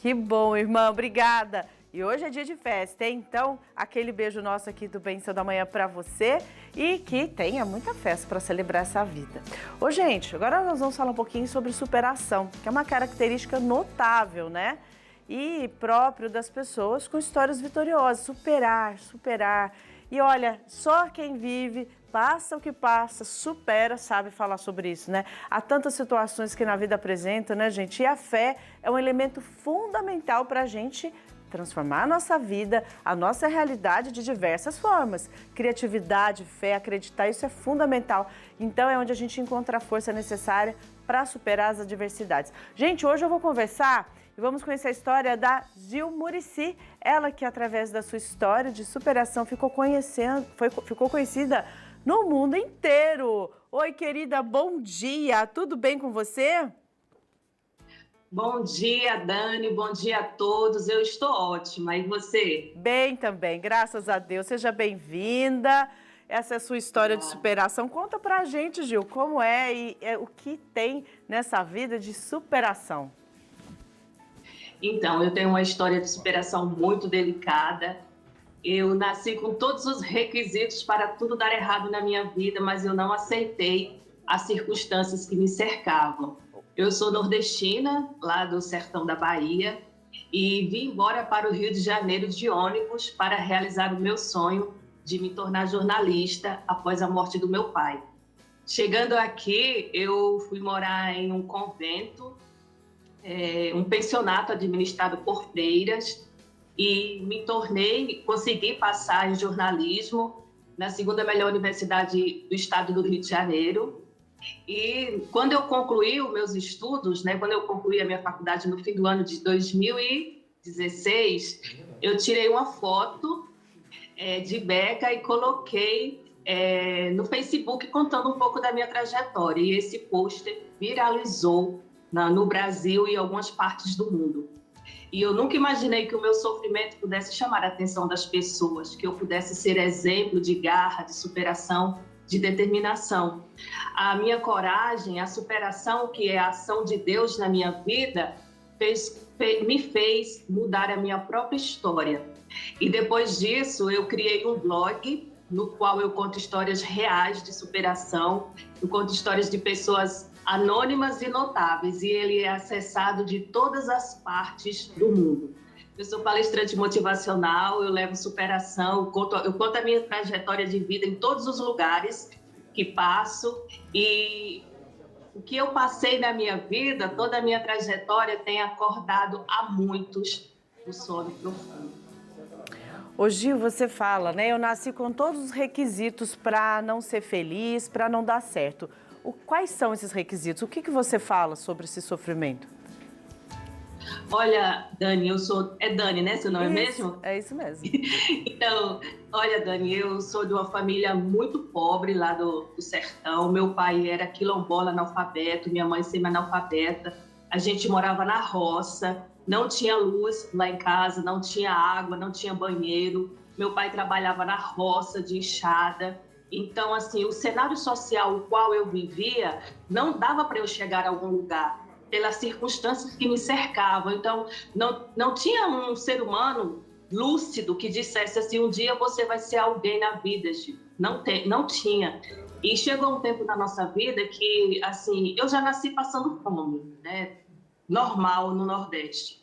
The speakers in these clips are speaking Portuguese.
Que bom, irmã, obrigada. E hoje é dia de festa, hein? Então, aquele beijo nosso aqui do Bênção da Manhã para você e que tenha muita festa para celebrar essa vida. Ô, gente, agora nós vamos falar um pouquinho sobre superação, que é uma característica notável, né? E próprio das pessoas com histórias vitoriosas. Superar. E olha, só quem vive, passa o que passa, supera, sabe falar sobre isso, né? Há tantas situações que na vida apresentam, né, gente? E a fé é um elemento fundamental para a gente transformar a nossa vida, a nossa realidade de diversas formas. Criatividade, fé, acreditar, isso é fundamental. Então é onde a gente encontra a força necessária para superar as adversidades. Gente, hoje eu vou conversar e vamos conhecer a história da Gil Muricy. Ela que, através da sua história de superação, ficou conhecida no mundo inteiro. Oi, querida, bom dia. Tudo bem com você? Bom dia, Dani. Bom dia a todos. Eu estou ótima. E você? Bem também, graças a Deus. Seja bem-vinda. Essa é a sua história de superação. Conta pra gente, Gil, como é e o que tem nessa vida de superação. Então, eu tenho uma história de superação muito delicada. Eu nasci com todos os requisitos para tudo dar errado na minha vida, mas eu não aceitei as circunstâncias que me cercavam. Eu sou nordestina, lá do sertão da Bahia, e vim embora para o Rio de Janeiro de ônibus para realizar o meu sonho de me tornar jornalista após a morte do meu pai. Chegando aqui, eu fui morar em um convento, um pensionato administrado por freiras, e consegui passar em jornalismo na segunda melhor universidade do estado do Rio de Janeiro. E quando eu concluí os meus estudos, né, quando eu concluí a minha faculdade no fim do ano de 2016, eu tirei uma foto de beca e coloquei no Facebook contando um pouco da minha trajetória. E esse pôster viralizou no Brasil e em algumas partes do mundo. E eu nunca imaginei que o meu sofrimento pudesse chamar a atenção das pessoas, que eu pudesse ser exemplo de garra, de superação, de determinação. A minha coragem, a superação, que é a ação de Deus na minha vida, me fez mudar a minha própria história. E depois disso, eu criei um blog no qual eu conto histórias reais de superação, eu conto histórias de pessoas anônimas e notáveis, e ele é acessado de todas as partes do mundo. Eu sou palestrante motivacional, eu levo superação, eu conto a minha trajetória de vida em todos os lugares que passo, e o que eu passei na minha vida, toda a minha trajetória tem acordado a muitos do sono profundo. Ô Gil, você fala, né? Eu nasci com todos os requisitos para não ser feliz, para não dar certo. Quais são esses requisitos? O que você fala sobre esse sofrimento? Olha, Dani, é Dani, né? Seu nome mesmo? É isso mesmo. Então, olha, Dani, eu sou de uma família muito pobre lá do sertão. Meu pai era quilombola analfabeto, minha mãe semi-analfabeta. A gente morava na roça, não tinha luz lá em casa, não tinha água, não tinha banheiro. Meu pai trabalhava na roça de enxada. Então, assim, o cenário social o qual eu vivia não dava para eu chegar a algum lugar, pelas circunstâncias que me cercavam. Então, não tinha um ser humano lúcido que dissesse assim, um dia você vai ser alguém na vida, Gil. Não tinha. E chegou um tempo na nossa vida que, assim, eu já nasci passando fome, né? Normal no Nordeste.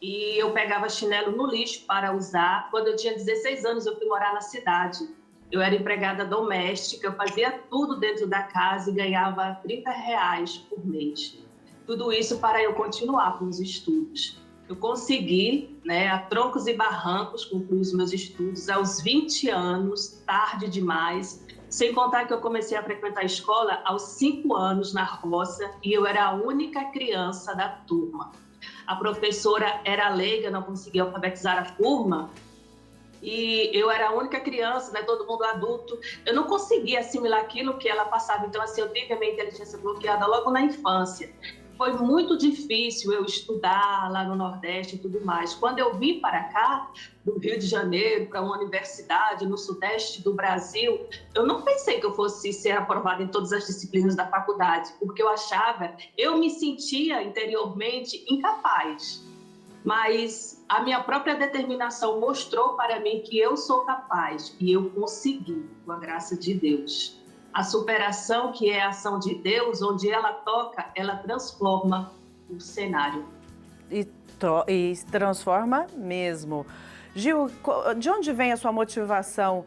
E eu pegava chinelo no lixo para usar. Quando eu tinha 16 anos, eu fui morar na cidade. Eu era empregada doméstica, eu fazia tudo dentro da casa e ganhava R$30 por mês. Tudo isso para eu continuar com os estudos. Eu consegui, né, a troncos e barrancos, concluir os meus estudos aos 20 anos, tarde demais, sem contar que eu comecei a frequentar a escola aos 5 anos na roça e eu era a única criança da turma. A professora era leiga, não conseguia alfabetizar a turma, e eu era a única criança, né, todo mundo adulto. Eu não conseguia assimilar aquilo que ela passava. Então, assim, eu tive a minha inteligência bloqueada logo na infância. Foi muito difícil eu estudar lá no Nordeste e tudo mais. Quando eu vim para cá, do Rio de Janeiro, para uma universidade no Sudeste do Brasil, eu não pensei que eu fosse ser aprovada em todas as disciplinas da faculdade, porque eu me sentia interiormente incapaz. mas a minha própria determinação mostrou para mim que eu sou capaz e eu consegui, com a graça de Deus. A superação, que é a ação de Deus, onde ela toca, ela transforma o cenário. E se transforma mesmo. Gil, de onde vem a sua motivação?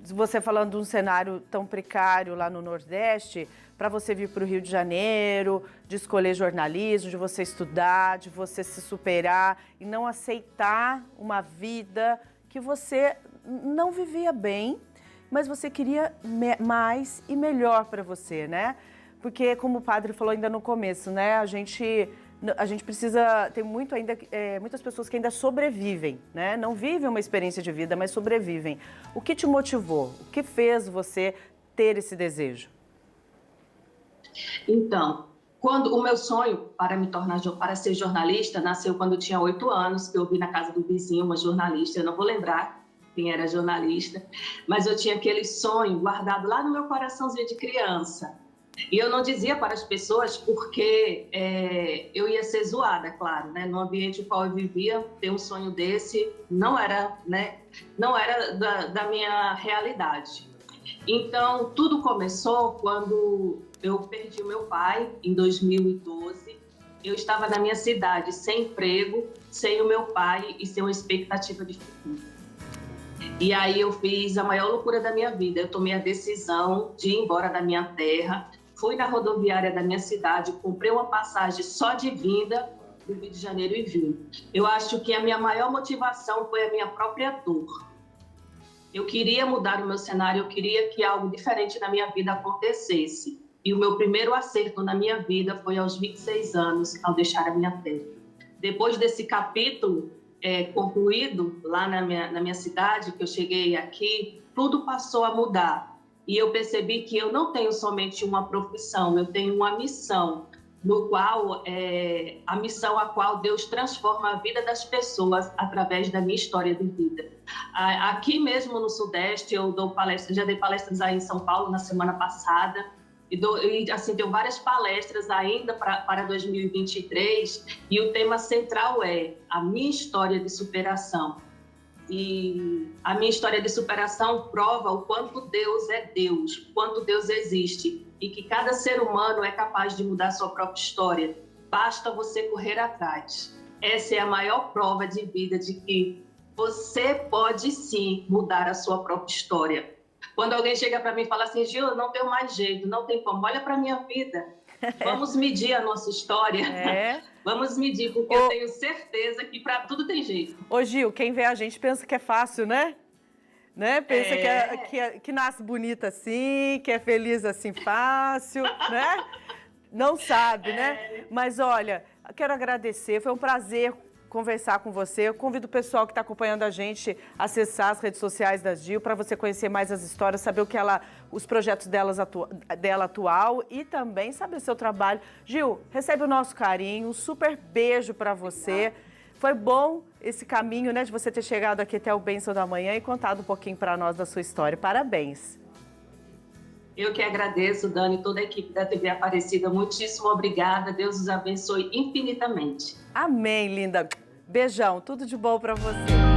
Você falando de um cenário tão precário lá no Nordeste, para você vir para o Rio de Janeiro, de escolher jornalismo, de você estudar, de você se superar e não aceitar uma vida que você não vivia bem, mas você queria mais e melhor para você, né? Porque, como o padre falou ainda no começo, né? A gente precisa, tem muitas pessoas que ainda sobrevivem, né? Não vivem uma experiência de vida, mas sobrevivem. O que te motivou? O que fez você ter esse desejo? Então, quando o meu sonho para ser jornalista nasceu quando eu tinha 8 anos, que eu vi na casa do vizinho uma jornalista, eu não vou lembrar quem era jornalista, mas eu tinha aquele sonho guardado lá no meu coraçãozinho de criança. E eu não dizia para as pessoas porque eu ia ser zoada, claro, né? No ambiente no qual eu vivia, ter um sonho desse não era, né? Não era da minha realidade. Então, tudo começou quando eu perdi o meu pai, em 2012. Eu estava na minha cidade, sem emprego, sem o meu pai e sem uma expectativa de futuro. E aí eu fiz a maior loucura da minha vida. Eu tomei a decisão de ir embora da minha terra. Fui na rodoviária da minha cidade, comprei uma passagem só de vinda do Rio de Janeiro e vim. Eu acho que a minha maior motivação foi a minha própria dor. Eu queria mudar o meu cenário, eu queria que algo diferente na minha vida acontecesse. E o meu primeiro acerto na minha vida foi aos 26 anos, ao deixar a minha terra. Depois desse capítulo concluído lá na minha cidade, que eu cheguei aqui, tudo passou a mudar. E eu percebi que eu não tenho somente uma profissão, eu tenho uma missão, no qual a missão a qual Deus transforma a vida das pessoas através da minha história de vida. Aqui mesmo no Sudeste, eu dou palestras, já dei palestras aí em São Paulo na semana passada, e assim, deu várias palestras ainda para 2023, e o tema central é a minha história de superação. E a minha história de superação prova o quanto Deus é Deus, o quanto Deus existe e que cada ser humano é capaz de mudar sua própria história. Basta você correr atrás. Essa é a maior prova de vida de que você pode sim mudar a sua própria história. Quando alguém chega para mim e fala assim, Gil, não tenho mais jeito, não tem como, olha para a minha vida. Vamos medir a nossa história. Vamos medir, porque eu tenho certeza que para tudo tem jeito. Ô Gil, quem vê a gente pensa que é fácil, né? Pensa que nasce bonita assim, que é feliz assim fácil, né? Não sabe, né? Mas olha, quero agradecer, foi um prazer conversar com você. Eu convido o pessoal que está acompanhando a gente a acessar as redes sociais da Gil para você conhecer mais as histórias, saber os projetos dela atual e também saber seu trabalho. Gil, recebe o nosso carinho, um super beijo para você. Foi bom esse caminho, né, de você ter chegado aqui até o Bênção da Manhã e contado um pouquinho para nós da sua história. Parabéns. Eu que agradeço, Dani, toda a equipe da TV Aparecida. Muitíssimo obrigada. Deus os abençoe infinitamente. Amém, linda. Beijão, tudo de bom para você.